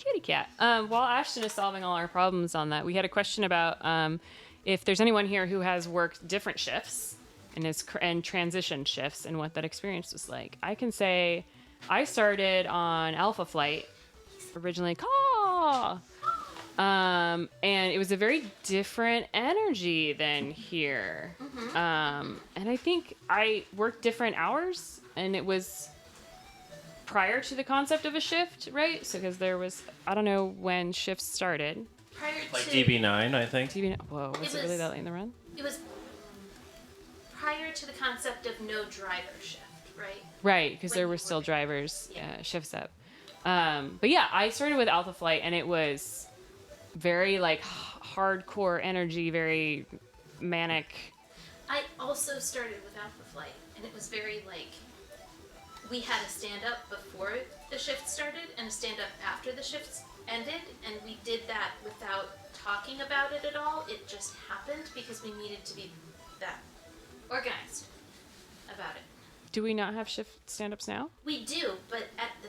kitty cat. While Ashton is solving all our problems on that, we had a question about if there's anyone here who has worked different shifts and transition shifts and what that experience was like. I can say I started on Alpha Flight, originally and it was a very different energy than here. And I think I worked different hours, and it was prior to the concept of a shift, right? So because there was, I don't know when shifts started. Prior Like to DB9, I think. Whoa, was it really that late in the run? It was prior to the concept of no driver shift, right? Right, because When there you were were still there. drivers, Yeah. shifts up. But yeah, I started with Alpha Flight, and it was very like hardcore energy, very manic. I also started with Alpha Flight, and it was very like, we had a stand-up before the shift started and a stand-up after the shifts ended, and we did that without talking about it at all. It just happened because we needed to be that organized about it. Do we not have shift stand-ups now? We do, but at the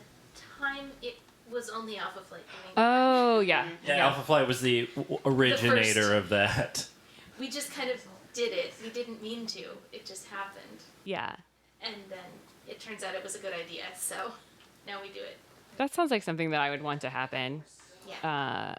time it was only Alpha Flight doing Oh, yeah. Yeah, Alpha Flight was the originator first. of that. We just kind of did it. We didn't mean to. It just happened. Yeah. And then it turns out it was a good idea, so now we do it. That sounds like something that I would want to happen. Yeah.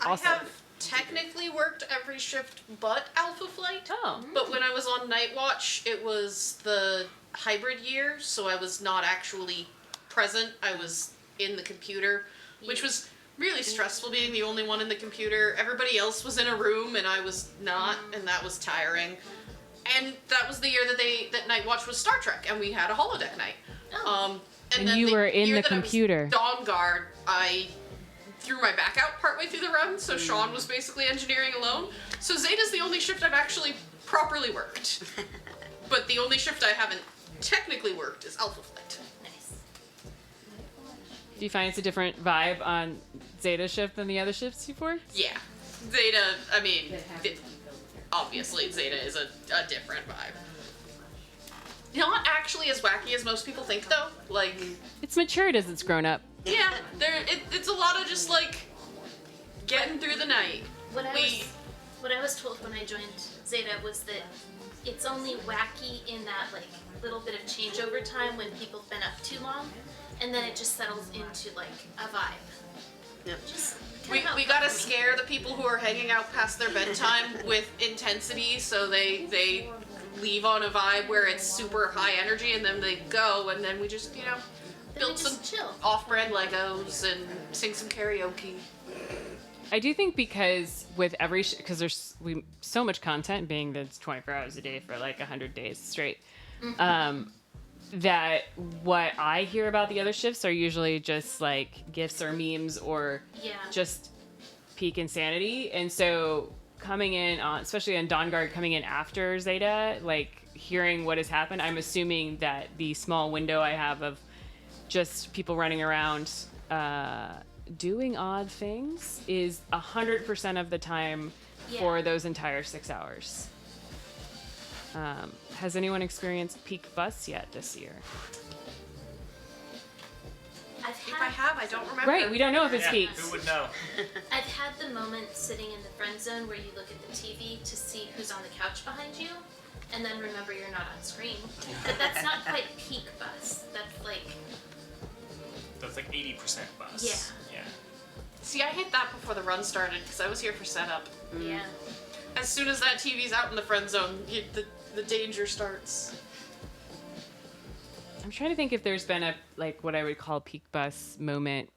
Also- I have technically worked every shift but Alpha Flight. Oh. But when I was on Night Watch, it was the hybrid year, so I was not actually present. I was in the computer, which was really stressful being the only one in the computer. Everybody else was in a room and I was not, and that was tiring. And that was the year that Night Watch was Star Trek, and we had a holodeck night. Oh. And then you the were in year the that I was computer. Dawn Guard, I threw my back out partway through the run, so Sean was basically engineering alone. So Zeta's the only shift I've actually properly worked. But the only shift I haven't technically worked is Alpha Flight. Nice. Do you find it's a different vibe on Zeta shift than the other shifts you've worked? Yeah. Zeta, I mean, obviously Zeta is a different vibe. Not actually as wacky as most people think, though. Like, It's matured as it's grown up. yeah, it's a lot of just, like, getting through the night. What I was told when I joined Zeta was that it's only wacky in that like little bit of changeover time when people have been up too long, and then it just settles into like a vibe. Yep. Just We kinda how it gotta felt for me. scare the people who are hanging out past their bedtime with intensity, so they leave on a vibe where it's super high energy, and then they go, and then we just, Then build we some just chill. off-brand Legos and sing some karaoke. I do think because with every because there's so much content being that's 24 hours a day for like 100 days straight. That what I hear about the other shifts are usually just like gifs or memes or Yeah. just peak insanity. And so coming in on, especially on Dawn Guard, coming in after Zeta, like hearing what has happened, I'm assuming that the small window I have of just people running around doing odd things is 100% of the time for Yeah. those entire 6 hours. Has anyone experienced peak bus yet this year? If I have, I don't remember. Right, we don't know if it's peak. Who would know? I've had the moment sitting in the friend zone where you look at the TV to see who's on the couch behind you, and then remember you're not on screen. But that's not quite peak bus. That's like, That's like 80% bus. Yeah. Yeah. See, I hit that before the run started, because I was here for setup. yeah. As soon as that TV's out in the friend zone, the danger starts. I'm trying to think if there's been a like what I would call peak bus moment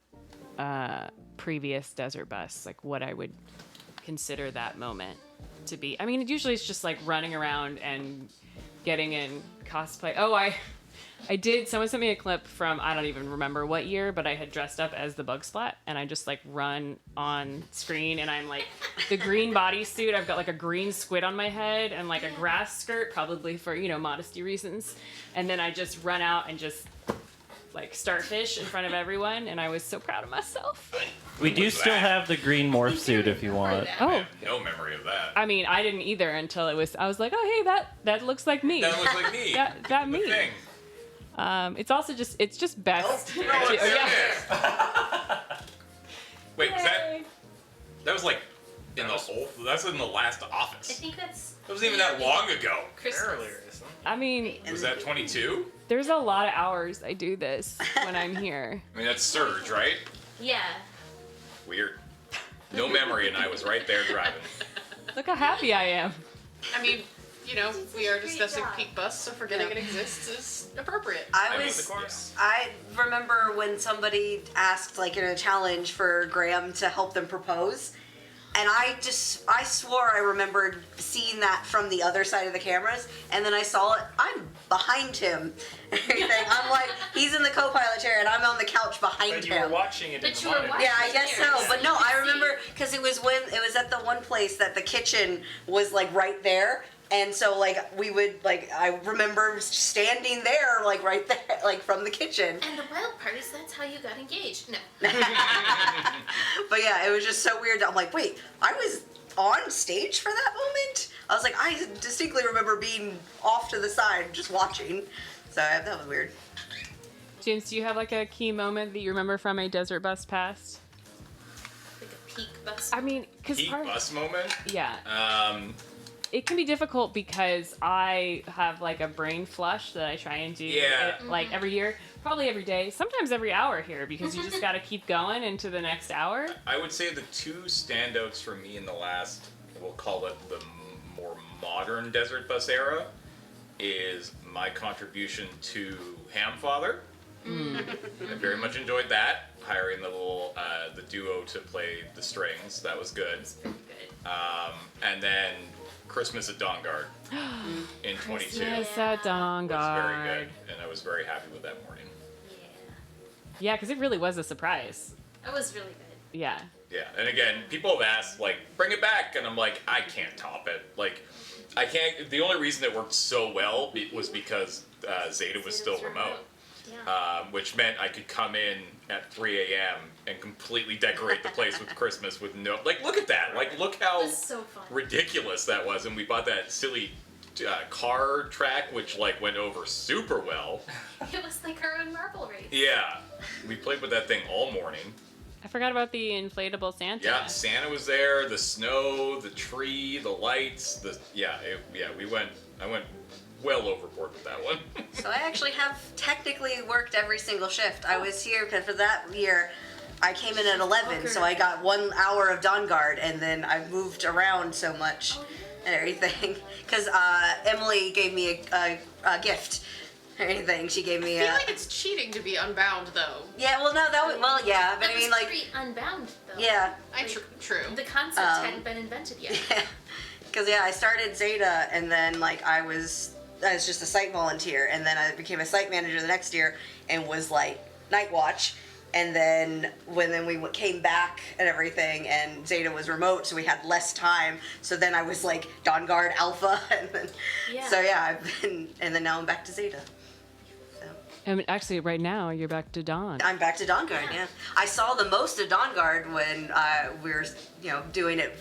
previous desert bus, like what I would consider that moment to be. I mean, it usually it's just like running around and getting in cosplay. Oh, I did. Someone sent me a clip from, I don't even remember what year, but I had dressed up as the Bug Splat, and I just like run on screen, and I'm like the green bodysuit. I've got like a green squid on my head and like a grass skirt, probably for, modesty reasons. And then I just run out and just like starfish in front of everyone, and I was so proud of myself. We do still have the green morph suit if you want. Oh, I have no memory of that. I mean, I didn't either until I was like, oh, hey, that looks like me. That looks like me. that The me. thing. It's also just best. No, it's yeah. that's in the last I office. think that's. That wasn't even that long ago. Christmas. Earlier, isn't it? I mean, Was that 22? there's a lot of hours I do this when I'm here. I mean, that's Surge, right? Yeah. Weird. No memory, and I was right there driving. Look how happy I am. I mean, you know, It's we such are a great discussing job. peak bus, so forgetting it exists is appropriate. I I mean, was. of course. I remember when somebody asked, like, in a challenge for Graham to help them propose, and I swore I remembered seeing that from the other side of the cameras, and then I saw it. I'm behind him. and everything. I'm like, he's in the co-pilot chair, and I'm on the couch behind But you him. were watching it in But the you were monitor. watching. Yeah, I guess so. Yeah. But no, You could I see. remember because it was at the one place that the kitchen was like right there. And so like we would like I remember standing there like right there like from the kitchen. And the wild part is that's how you got engaged. No. But yeah, it was just so weird. I'm like, wait, I was on stage for that moment? I was like, I distinctly remember being off to the side just watching. So that was weird. James, do you have like a key moment that you remember from a desert bus past? Like a peak bus. I mean, because Peak bus moment. yeah, Um, it can be difficult because I have like a brain flush that I try and do Yeah. like every year, probably every day, sometimes every hour here because you just got to keep going into the next hour. I would say the two standouts for me in the last, we'll call it the more modern desert bus era, is my contribution to Hamfather. I very much enjoyed that, hiring the little the duo to play the strings. That was good. Pretty good. And then Christmas at Dawn Guard in 22 Yes, at Dawn was very Guard. good, and I was very happy with that morning. Yeah. Yeah, because it really was a surprise. That was really good. Yeah. Yeah, and again, people have asked, like, bring it back, and I'm like, I can't top it. Like, I can't, the only reason it worked so well was because Zeta was still remote. Yeah. Which meant I could come in at 3 a.m. and completely decorate the place with Christmas with no, like, look at that, like, look It how was so fun. ridiculous that was, and we bought that silly car track, which, like, went over super well. It was like our own marble race. Yeah, we played with that thing all morning. I forgot about the inflatable Santa. Yeah, Santa was there, the snow, the tree, the lights, I went well overboard with that one. So I actually have technically worked every single shift. I was here because for that year, I came in at 11, so I got 1 hour of Dawn Guard, and then I moved around so much and everything. Because Emily gave me a gift or anything. She gave me I a. feel like it's cheating to be unbound, though. Yeah, well, no, that was, well, yeah, but That I mean, was like, pre-Unbound though. yeah. True. The concept hadn't been invented yet. Because yeah, I started Zeta, and then like I was just a site volunteer, and then I became a site manager the next year, and was like night watch, and then when we came back and everything, and Zeta was remote, so we had less time. So then I was like Dawn Guard Alpha, and then Yeah. so yeah, I've been, and then now I'm back to Zeta. So I mean, actually, right now you're back to Dawn. I'm back to Dawn Guard. Yeah. Yeah, I saw the most of Dawn Guard when we were doing it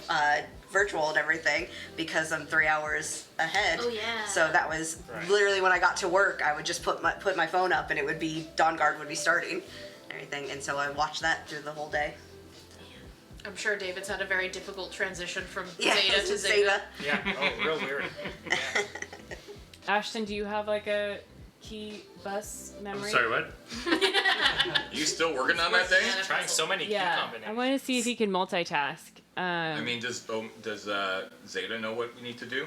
virtual and everything because I'm 3 hours ahead. Oh, yeah. So that was Right. literally when I got to work, I would just put my phone up and it would be Dawn Guard would be starting, and everything, and so I watched that through the whole day. I'm sure David's had a very difficult transition from Yeah, Zeta to Zeta. Yeah. Oh, real weird. Yeah. Ashton, do you have like a key bus memory? Sorry, what? You still working on that thing? Trying so many key Yeah, I combinations. want to see if he can multitask. I mean, does Zeta know what we need to do?